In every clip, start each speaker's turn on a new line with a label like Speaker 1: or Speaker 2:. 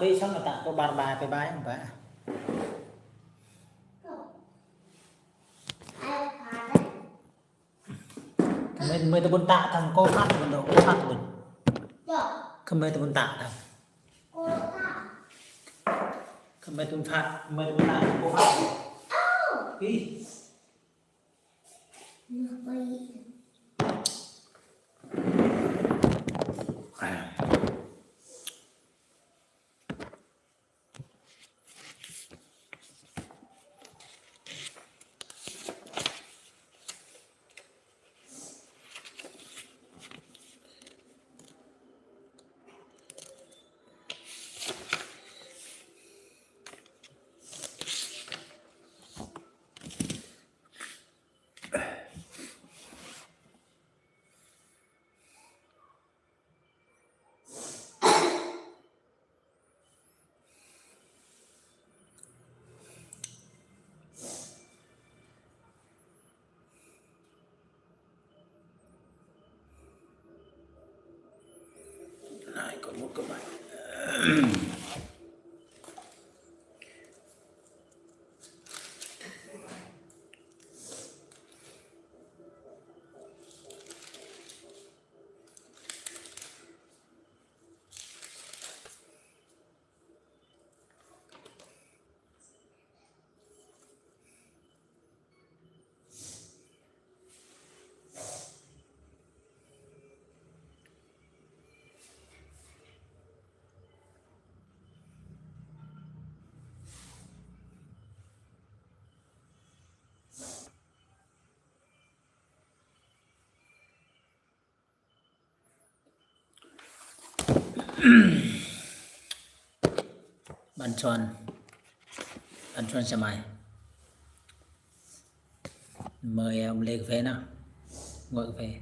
Speaker 1: phê xong là tặng có bàn bài phải bài không phải mình tôi muốn tạ thằng cô phát mình đâu phát mình không mấy tôi muốn tạ thằng không mấy tôi phát mấy tôi tạ cô phát đi này còn một cái bài bàn tròn xem mày mời ông lên cà phê nào ngồi cà phê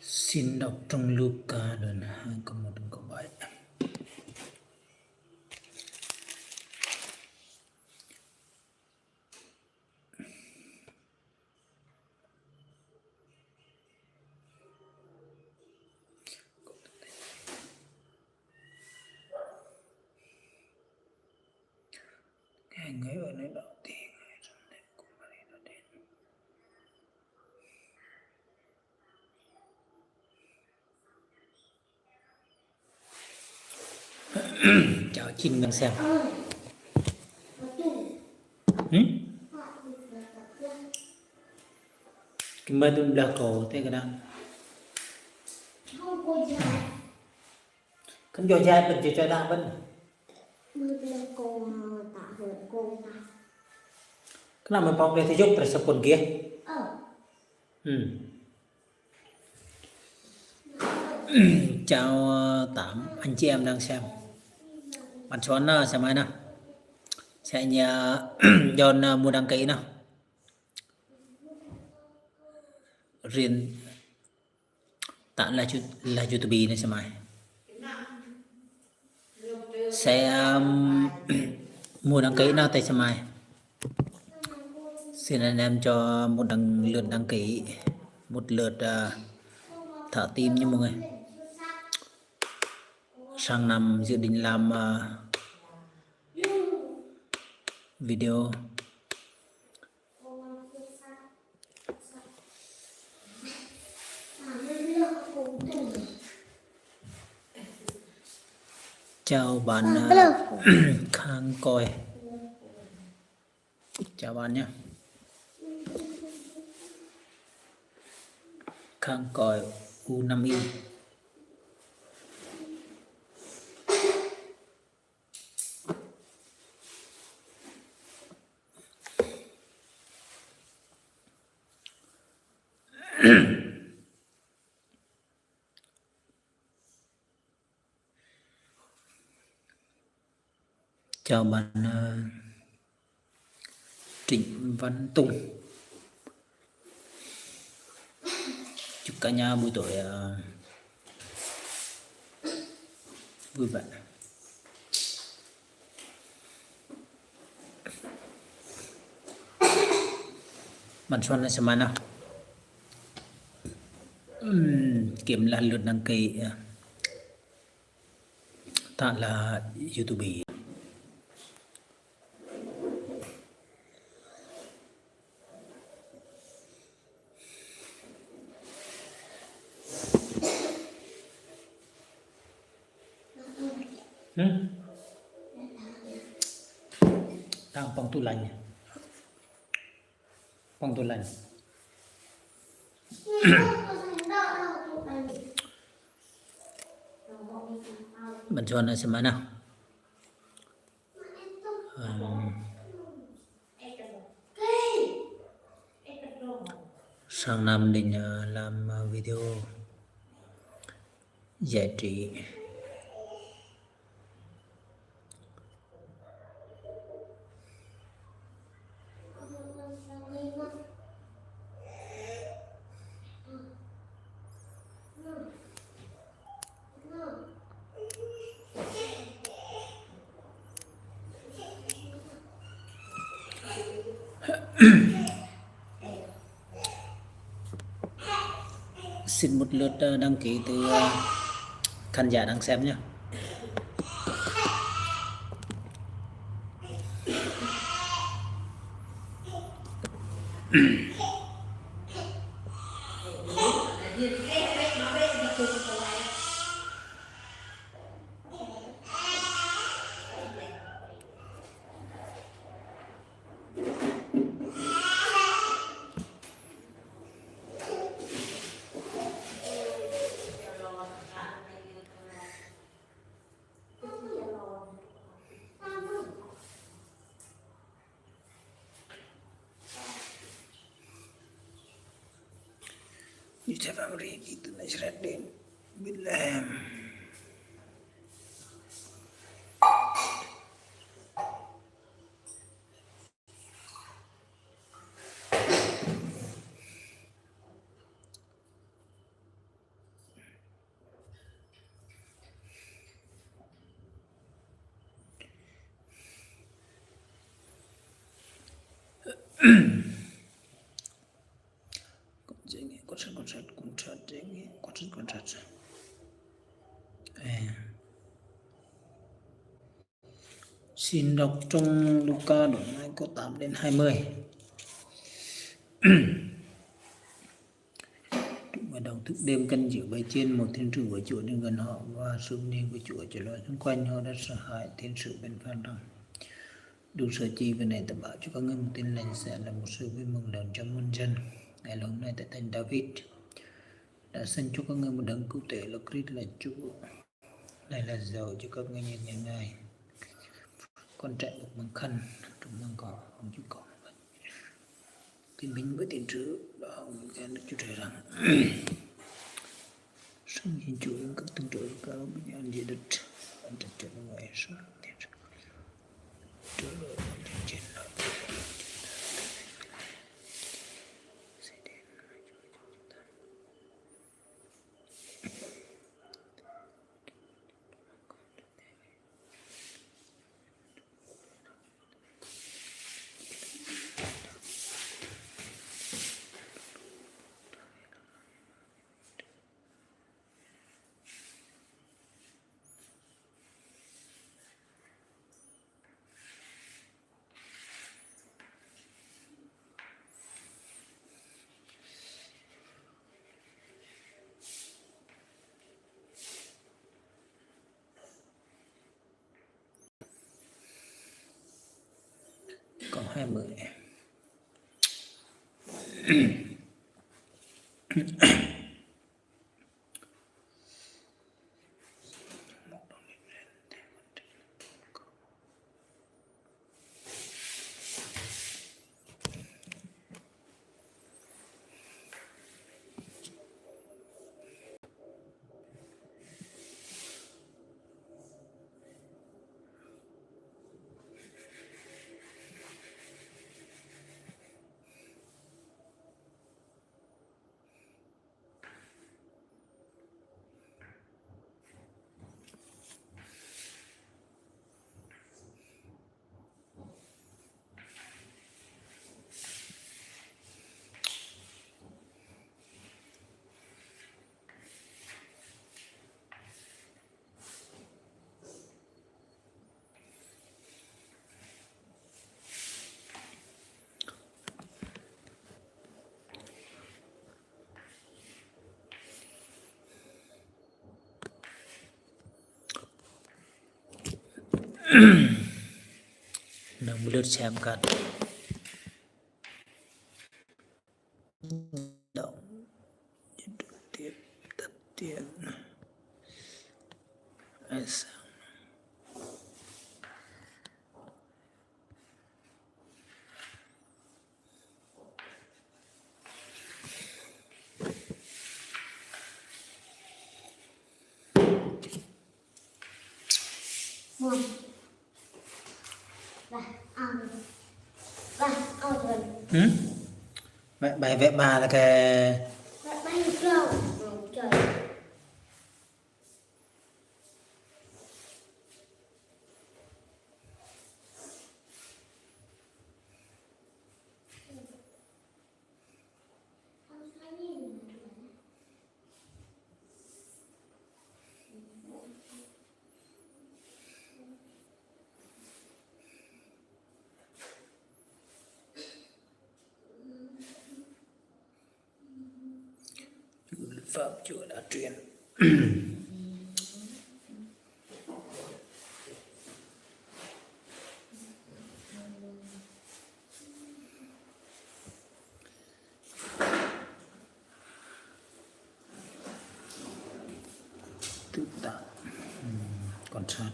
Speaker 1: xin đọc trong Luca đoạn 2 câu 1 đến câu 7. Cái người ở nơi đầu tiên chào Trinh đang xem cái mơ tôi là cổ thế cái đang không cho dài mình chỉ cho đang vẫn cái nào mình bọc đây thì giúp tại sao quần kia chào 8 anh chị em đang xem bạn choán xem ai nào sẽ nhà John mua đăng ký nào riêng tạm là YouTube này xem ai sẽ mua đăng ký nào tại xem ai xin anh em cho một lượt đăng ký một lượt thả tim như mọi người sang năm dự định làm video chào bạn Khang Coi chào bạn nhé Khang Coi U5Y chào bạn Trịnh Văn Tùng. Chúc cả nhà buổi tối vui vẻ. Bạn Xuân là xem nào. Kiếm là lượt đăng ký ta là YouTube. Đang phong tu lành. Phong tu lành. Bạn Xuân là xem nào. Sang năm định làm video giải trí. Xin một lượt đăng ký từ khán giả đang xem nhé. You have already eaten a shredded with lamb. Xin đọc trong Luca đoạn 2 câu 8 đến 20. Và đồng thức đêm canh giữ bay trên, một thiên使của Chúa đến gần họ, và sự niên của Chúa trở lại xung quanh họ. Đã sợ hãi, thiên使bên phán rằng: đừng sợ chi, về này ta bảo cho các ngươi một tin lành sẽ là một sự vui mừng lớn trong muôn dân. Ngày hôm nay tại thành David đã sinh cho các ngươi một đấng cứu tế là Christ là Chúa. Này là dầu cho các ngươi nhìn nhận Ngài. Con chạy một bằng khăn trong măng cỏ không chịu cỏ. Thiên binh với thiên sứ đó nghe Đức Chúa Trời rằng: sống nhìn Chúa các tương trợ cao bình an địa đất, anh trật trở ngoài sống thiên sứ trở lại trên lợi. Câu 20. nâng một lượt xem cắt động tiếp tập tiền
Speaker 2: Một và ao rồi
Speaker 1: bài vẽ bà là cái
Speaker 2: và bay câu trời
Speaker 1: phạm chùa đã truyền tự tạo quan sát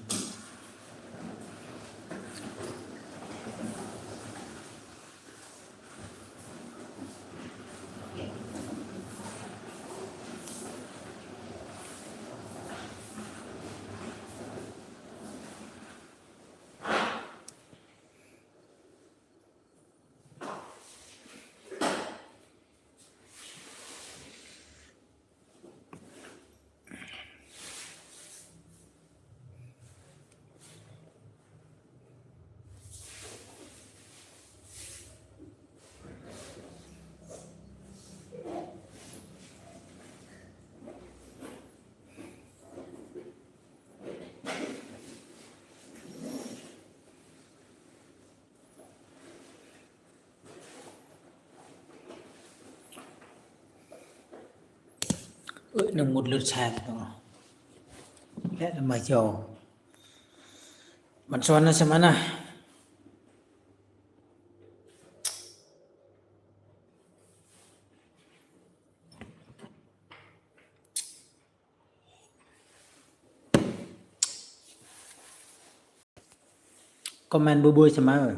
Speaker 1: nâng một lượt xem lẽ là mày chiều bạn xoan nó xem ăn à comment bui bui xem ăn